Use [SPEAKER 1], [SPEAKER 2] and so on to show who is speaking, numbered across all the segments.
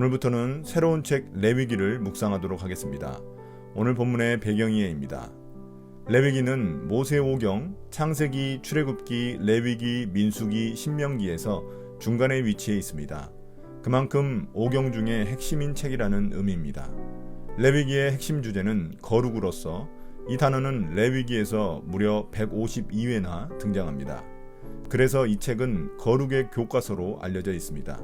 [SPEAKER 1] 오늘부터는 새로운 책 레위기를 묵상하도록 하겠습니다. 오늘 본문의 배경이에입니다. 레위기는 모세오경, 창세기, 출애굽기, 레위기, 민수기, 신명기에서 중간에 위치해 있습니다. 그만큼 오경 중에 핵심인 책이라는 의미입니다. 레위기의 핵심 주제는 거룩으로서 이 단어는 레위기에서 무려 152회나 등장합니다. 그래서 이 책은 거룩의 교과서로 알려져 있습니다.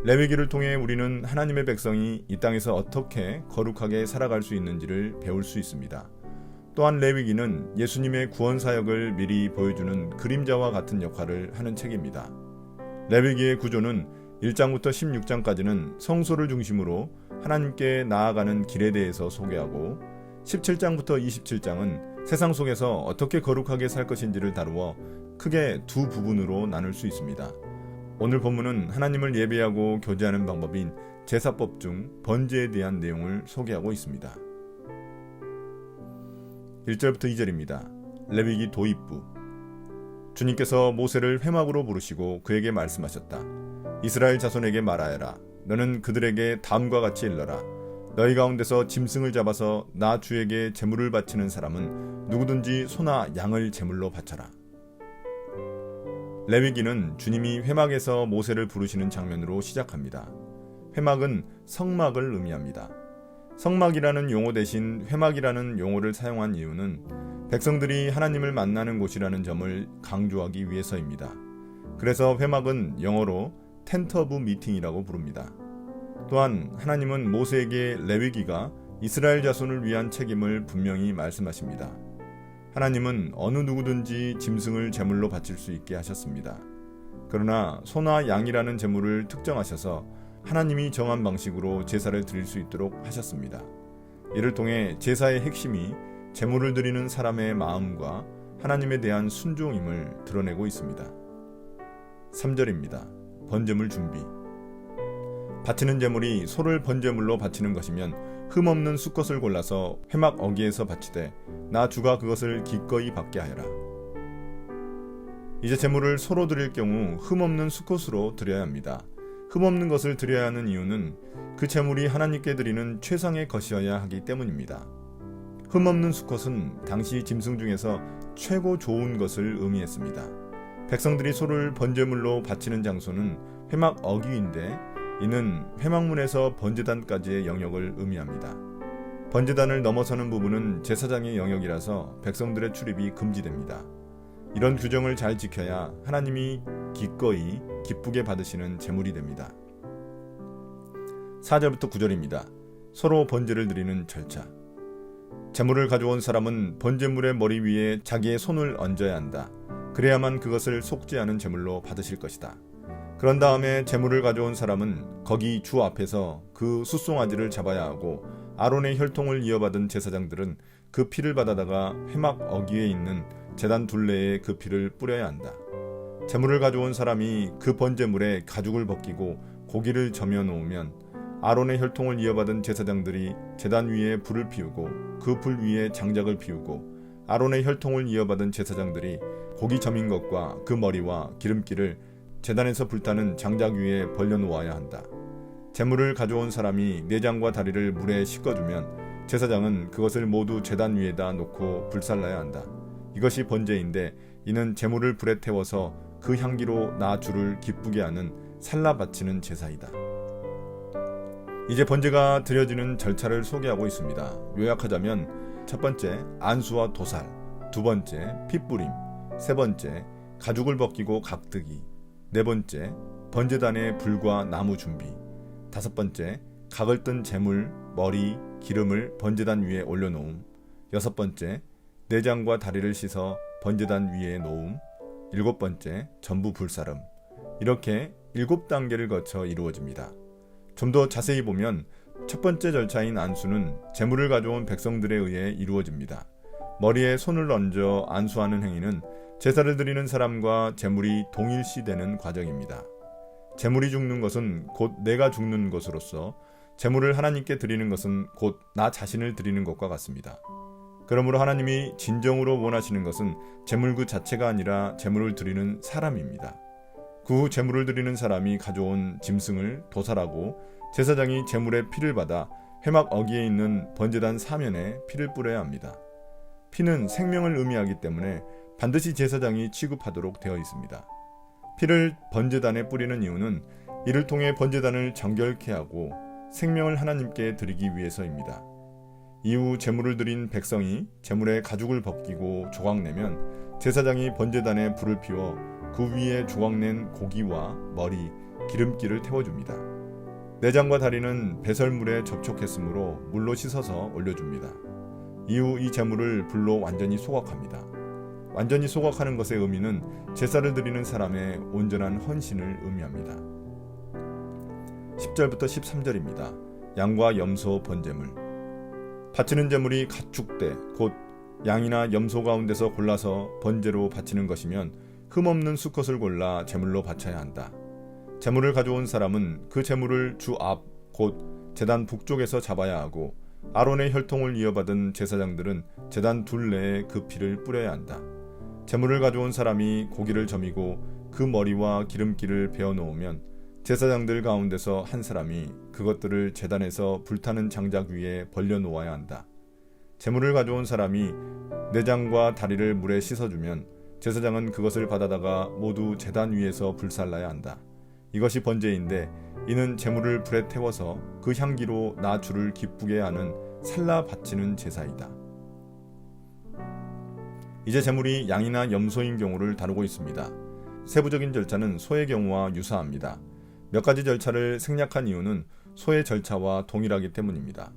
[SPEAKER 1] 레위기를 통해 우리는 하나님의 백성이 이 땅에서 어떻게 거룩하게 살아갈 수 있는지를 배울 수 있습니다. 또한 레위기는 예수님의 구원 사역을 미리 보여주는 그림자와 같은 역할을 하는 책입니다. 레위기의 구조는 1장부터 16장까지는 성소를 중심으로 하나님께 나아가는 길에 대해서 소개하고 17장부터 27장은 세상 속에서 어떻게 거룩하게 살 것인지를 다루어 크게 두 부분으로 나눌 수 있습니다. 오늘 본문은 하나님을 예배하고 교제하는 방법인 제사법 중 번제에 대한 내용을 소개하고 있습니다. 1절부터 2절입니다. 레위기 도입부. 주님께서 모세를 회막으로 부르시고 그에게 말씀하셨다. 이스라엘 자손에게 말하여라. 너는 그들에게 다음과 같이 일러라. 너희 가운데서 짐승을 잡아서 나 주에게 제물을 바치는 사람은 누구든지 소나 양을 제물로 바쳐라. 레위기는 주님이 회막에서 모세를 부르시는 장면으로 시작합니다. 회막은 성막을 의미합니다. 성막이라는 용어 대신 회막이라는 용어를 사용한 이유는 백성들이 하나님을 만나는 곳이라는 점을 강조하기 위해서입니다. 그래서 회막은 영어로 텐트 오브 미팅이라고 부릅니다. 또한 하나님은 모세에게 레위기가 이스라엘 자손을 위한 책임을 분명히 말씀하십니다. 하나님은 어느 누구든지 짐승을 제물로 바칠 수 있게 하셨습니다. 그러나 소나 양이라는 제물을 특정하셔서 하나님이 정한 방식으로 제사를 드릴 수 있도록 하셨습니다. 이를 통해 제사의 핵심이 제물을 드리는 사람의 마음과 하나님에 대한 순종임을 드러내고 있습니다. 3절입니다. 번제물 준비. 바치는 제물이 소를 번제물로 바치는 것이면 흠없는 수컷을 골라서 회막 어귀에서 바치되 나 주가 그것을 기꺼이 받게 하여라. 이제 제물을 소로 드릴 경우 흠없는 수컷으로 드려야 합니다. 흠없는 것을 드려야 하는 이유는 그 제물이 하나님께 드리는 최상의 것이어야 하기 때문입니다. 흠없는 수컷은 당시 짐승 중에서 최고 좋은 것을 의미했습니다. 백성들이 소를 번제물로 바치는 장소는 회막 어귀인데 이는 회막문에서 번제단까지의 영역을 의미합니다. 번제단을 넘어서는 부분은 제사장의 영역이라서 백성들의 출입이 금지됩니다. 이런 규정을 잘 지켜야 하나님이 기꺼이 기쁘게 받으시는 제물이 됩니다. 4절부터 9절입니다. 서로 번제를 드리는 절차. 제물을 가져온 사람은 번제물의 머리 위에 자기의 손을 얹어야 한다. 그래야만 그것을 속지 않은 제물로 받으실 것이다. 그런 다음에 제물을 가져온 사람은 거기 주 앞에서 그 숫송아지를 잡아야 하고 아론의 혈통을 이어받은 제사장들은 그 피를 받아다가 회막 어귀에 있는 제단 둘레에 그 피를 뿌려야 한다. 제물을 가져온 사람이 그 번제물에 가죽을 벗기고 고기를 저며 놓으면 아론의 혈통을 이어받은 제사장들이 제단 위에 불을 피우고 그 불 위에 장작을 피우고 아론의 혈통을 이어받은 제사장들이 고기 저민 것과 그 머리와 기름기를 제단에서 불타는 장작 위에 벌려놓아야 한다. 제물을 가져온 사람이 내장과 다리를 물에 씻겨주면 제사장은 그것을 모두 제단 위에다 놓고 불살라야 한다. 이것이 번제인데 이는 제물을 불에 태워서 그 향기로 나 주를 기쁘게 하는 살라 바치는 제사이다. 이제 번제가 드려지는 절차를 소개하고 있습니다. 요약하자면 첫 번째 안수와 도살, 두 번째 핏뿌림, 세 번째 가죽을 벗기고 각뜨기, 네 번째 번제단의 불과 나무 준비, 다섯 번째 각을 뜬 제물, 머리, 기름을 번제단 위에 올려놓음, 여섯 번째 내장과 다리를 씻어 번제단 위에 놓음, 일곱 번째 전부 불사름. 이렇게 7단계를 거쳐 이루어집니다. 좀 더 자세히 보면 첫 번째 절차인 안수는 제물을 가져온 백성들에 의해 이루어집니다. 머리에 손을 얹어 안수하는 행위는 제사를 드리는 사람과 제물이 동일시되는 과정입니다. 제물이 죽는 것은 곧 내가 죽는 것으로서 제물을 하나님께 드리는 것은 곧 나 자신을 드리는 것과 같습니다. 그러므로 하나님이 진정으로 원하시는 것은 제물 그 자체가 아니라 제물을 드리는 사람입니다. 그 후 제물을 드리는 사람이 가져온 짐승을 도살하고 제사장이 제물의 피를 받아 회막 어귀에 있는 번제단 사면에 피를 뿌려야 합니다. 피는 생명을 의미하기 때문에 반드시 제사장이 취급하도록 되어 있습니다. 피를 번제단에 뿌리는 이유는 이를 통해 번제단을 정결케 하고 생명을 하나님께 드리기 위해서입니다. 이후 제물을 드린 백성이 제물의 가죽을 벗기고 조각내면 제사장이 번제단에 불을 피워 그 위에 조각낸 고기와 머리, 기름기를 태워줍니다. 내장과 다리는 배설물에 접촉했으므로 물로 씻어서 올려줍니다. 이후 이 제물을 불로 완전히 소각합니다. 완전히 소각하는 것의 의미는 제사를 드리는 사람의 온전한 헌신을 의미합니다. 10절부터 13절입니다. 양과 염소 번제물. 바치는 제물이 가축대 곧 양이나 염소 가운데서 골라서 번제로 바치는 것이면 흠없는 수컷을 골라 제물로 바쳐야 한다. 제물을 가져온 사람은 그 제물을 주 앞 곧 제단 북쪽에서 잡아야 하고 아론의 혈통을 이어받은 제사장들은 제단 둘레에 그 피를 뿌려야 한다. 제물을 가져온 사람이 고기를 저미고 그 머리와 기름기를 베어 놓으면 제사장들 가운데서 한 사람이 그것들을 제단에서 불타는 장작 위에 벌려 놓아야 한다. 제물을 가져온 사람이 내장과 다리를 물에 씻어주면 제사장은 그것을 받아다가 모두 제단 위에서 불살라야 한다. 이것이 번제인데 이는 제물을 불에 태워서 그 향기로 나 주를 기쁘게 하는 살라 바치는 제사이다. 이제 제물이 양이나 염소인 경우를 다루고 있습니다. 세부적인 절차는 소의 경우와 유사합니다. 몇 가지 절차를 생략한 이유는 소의 절차와 동일하기 때문입니다.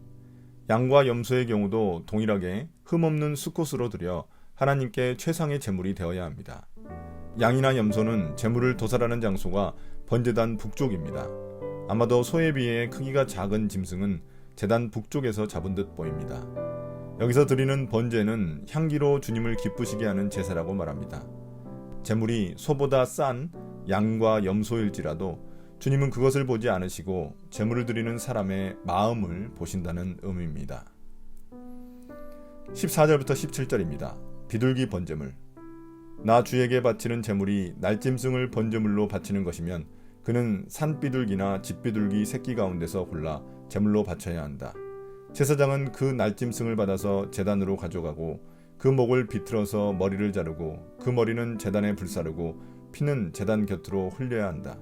[SPEAKER 1] 양과 염소의 경우도 동일하게 흠없는 수컷으로 드려 하나님께 최상의 제물이 되어야 합니다. 양이나 염소는 제물을 도살하는 장소가 번제단 북쪽입니다. 아마도 소에 비해 크기가 작은 짐승은 제단 북쪽에서 잡은 듯 보입니다. 여기서 드리는 번제는 향기로 주님을 기쁘시게 하는 제사라고 말합니다. 제물이 소보다 싼 양과 염소일지라도 주님은 그것을 보지 않으시고 제물을 드리는 사람의 마음을 보신다는 의미입니다. 14절부터 17절입니다. 비둘기 번제물. 나 주에게 바치는 제물이 날짐승을 번제물로 바치는 것이면 그는 산비둘기나 집비둘기 새끼 가운데서 골라 제물로 바쳐야 한다. 제사장은 그 날짐승을 받아서 제단으로 가져가고 그 목을 비틀어서 머리를 자르고 그 머리는 제단에 불사르고 피는 제단 곁으로 흘려야 한다.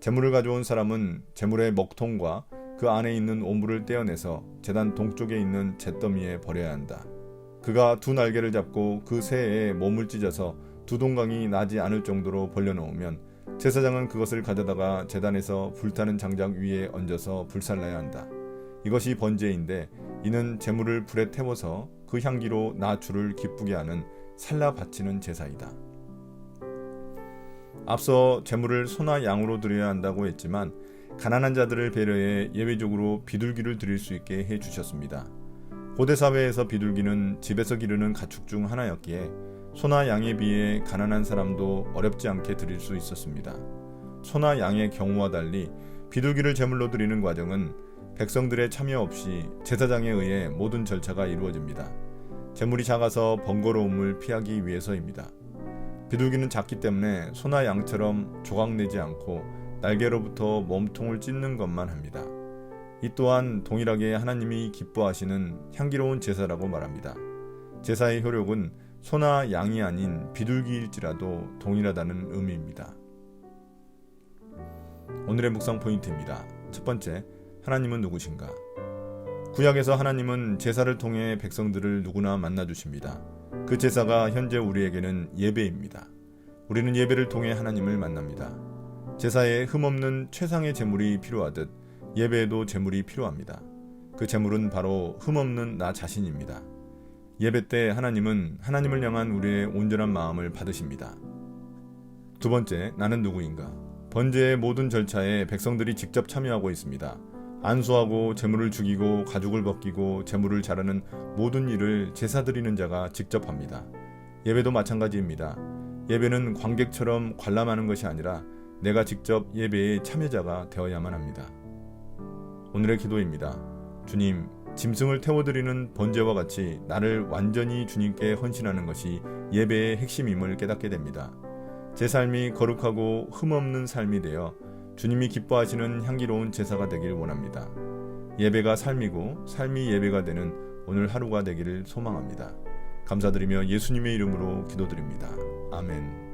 [SPEAKER 1] 제물을 가져온 사람은 제물의 먹통과 그 안에 있는 오물을 떼어내서 제단 동쪽에 있는 잿더미에 버려야 한다. 그가 두 날개를 잡고 그 새에 몸을 찢어서 두 동강이 나지 않을 정도로 벌려놓으면 제사장은 그것을 가져다가 제단에서 불타는 장작 위에 얹어서 불살라야 한다. 이것이 번제인데 이는 제물을 불에 태워서 그 향기로 나 주를 기쁘게 하는 살라 바치는 제사이다. 앞서 제물을 소나 양으로 드려야 한다고 했지만 가난한 자들을 배려해 예외적으로 비둘기를 드릴 수 있게 해주셨습니다. 고대 사회에서 비둘기는 집에서 기르는 가축 중 하나였기에 소나 양에 비해 가난한 사람도 어렵지 않게 드릴 수 있었습니다. 소나 양의 경우와 달리 비둘기를 제물로 드리는 과정은 백성들의 참여 없이 제사장에 의해 모든 절차가 이루어집니다. 제물이 작아서 번거로움을 피하기 위해서입니다. 비둘기는 작기 때문에 소나 양처럼 조각내지 않고 날개로부터 몸통을 찢는 것만 합니다. 이 또한 동일하게 하나님이 기뻐하시는 향기로운 제사라고 말합니다. 제사의 효력은 소나 양이 아닌 비둘기일지라도 동일하다는 의미입니다. 오늘의 묵상 포인트입니다. 첫 번째, 하나님은 누구신가? 구약에서 하나님은 제사를 통해 백성들을 누구나 만나주십니다. 그 제사가 현재 우리에게는 예배입니다. 우리는 예배를 통해 하나님을 만납니다. 제사에 흠없는 최상의 제물이 필요하듯 예배에도 제물이 필요합니다. 그 제물은 바로 흠없는 나 자신입니다. 예배 때 하나님은 하나님을 향한 우리의 온전한 마음을 받으십니다. 두 번째, 나는 누구인가? 번제의 모든 절차에 백성들이 직접 참여하고 있습니다. 안수하고 제물을 죽이고 가죽을 벗기고 제물을 자르는 모든 일을 제사 드리는 자가 직접 합니다. 예배도 마찬가지입니다. 예배는 관객처럼 관람하는 것이 아니라 내가 직접 예배의 참여자가 되어야만 합니다. 오늘의 기도입니다. 주님, 짐승을 태워드리는 번제와 같이 나를 완전히 주님께 헌신하는 것이 예배의 핵심임을 깨닫게 됩니다. 제 삶이 거룩하고 흠없는 삶이 되어 주님이 기뻐하시는 향기로운 제사가 되길 원합니다. 예배가 삶이고 삶이 예배가 되는 오늘 하루가 되기를 소망합니다. 감사드리며 예수님의 이름으로 기도드립니다. 아멘.